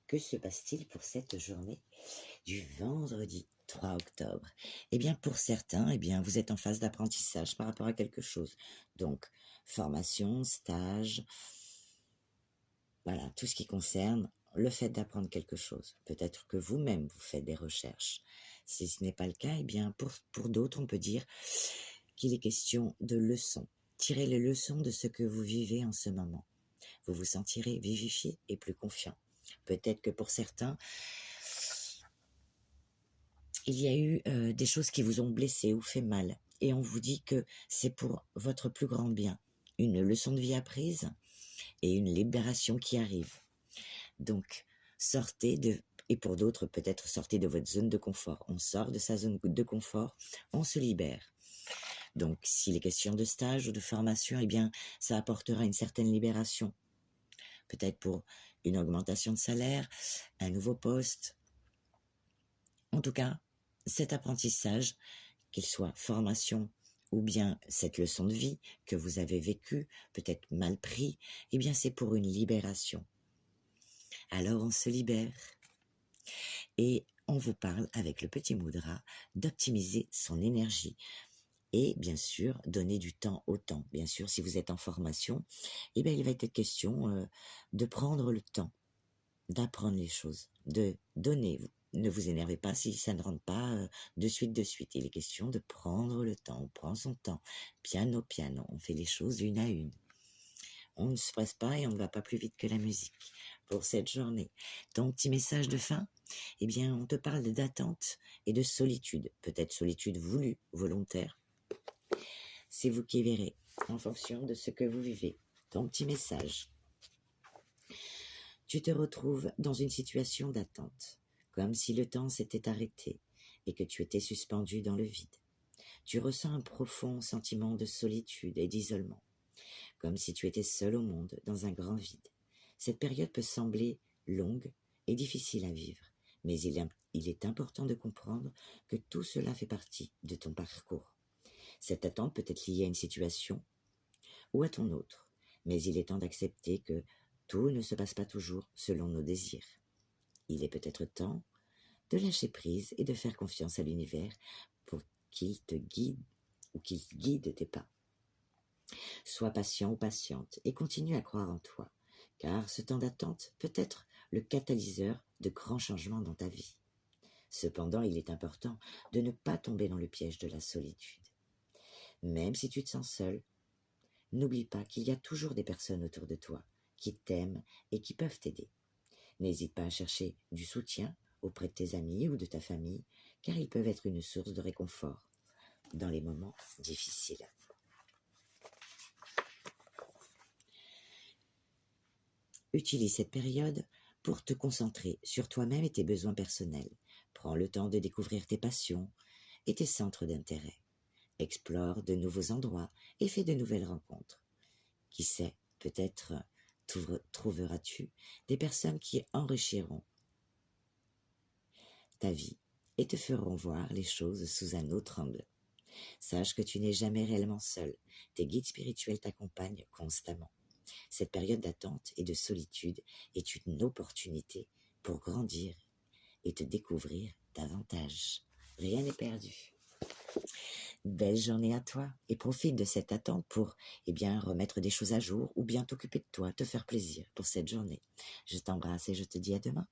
Que se passe-t-il pour cette journée du vendredi 3 octobre? Eh bien, pour certains, eh bien, vous êtes en phase d'apprentissage par rapport à quelque chose. Donc, formation, stage, voilà, tout ce qui concerne le fait d'apprendre quelque chose. Peut-être que vous-même, vous faites des recherches. Si ce n'est pas le cas, eh bien, pour d'autres, on peut dire qu'il est question de leçons. Tirez les leçons de ce que vous vivez en ce moment. Vous vous sentirez vivifié et plus confiant. Peut-être que pour certains, il y a eu des choses qui vous ont blessé ou fait mal. Et on vous dit que c'est pour votre plus grand bien. Une leçon de vie apprise et une libération qui arrive. Donc, et pour d'autres, peut-être sortez de votre zone de confort. On sort de sa zone de confort, on se libère. Donc, s'il est question de stage ou de formation, eh bien, ça apportera une certaine libération. Peut-être pour une augmentation de salaire, un nouveau poste. En tout cas, cet apprentissage, qu'il soit formation ou bien cette leçon de vie que vous avez vécue, peut-être mal pris, eh bien, c'est pour une libération. Alors, on se libère. Et on vous parle avec le petit Mudra d'optimiser son énergie et bien sûr donner du temps au temps. Bien sûr, si vous êtes en formation, eh bien, il va être question de prendre le temps, d'apprendre les choses, de donner. Ne vous énervez pas si ça ne rentre pas de suite. Il est question de prendre le temps, on prend son temps, piano piano, on fait les choses une à une. On ne se presse pas et on ne va pas plus vite que la musique pour cette journée. Ton petit message de fin, eh bien, on te parle d'attente et de solitude. Peut-être solitude voulue, volontaire. C'est vous qui verrez en fonction de ce que vous vivez. Ton petit message. Tu te retrouves dans une situation d'attente, comme si le temps s'était arrêté et que tu étais suspendu dans le vide. Tu ressens un profond sentiment de solitude et d'isolement, comme si tu étais seul au monde, dans un grand vide. Cette période peut sembler longue et difficile à vivre, mais il est important de comprendre que tout cela fait partie de ton parcours. Cette attente peut être liée à une situation ou à ton autre, mais il est temps d'accepter que tout ne se passe pas toujours selon nos désirs. Il est peut-être temps de lâcher prise et de faire confiance à l'univers pour qu'il te guide ou qu'il guide tes pas. Sois patient ou patiente et continue à croire en toi, car ce temps d'attente peut être le catalyseur de grands changements dans ta vie. Cependant, il est important de ne pas tomber dans le piège de la solitude. Même si tu te sens seul, n'oublie pas qu'il y a toujours des personnes autour de toi qui t'aiment et qui peuvent t'aider. N'hésite pas à chercher du soutien auprès de tes amis ou de ta famille, car ils peuvent être une source de réconfort dans les moments difficiles. Utilise cette période pour te concentrer sur toi-même et tes besoins personnels. Prends le temps de découvrir tes passions et tes centres d'intérêt. Explore de nouveaux endroits et fais de nouvelles rencontres. Qui sait, peut-être trouveras-tu des personnes qui enrichiront ta vie et te feront voir les choses sous un autre angle. Sache que tu n'es jamais réellement seul. Tes guides spirituels t'accompagnent constamment. Cette période d'attente et de solitude est une opportunité pour grandir et te découvrir davantage. Rien n'est perdu. Belle journée à toi et profite de cette attente pour remettre des choses à jour ou bien t'occuper de toi, te faire plaisir pour cette journée. Je t'embrasse et je te dis à demain.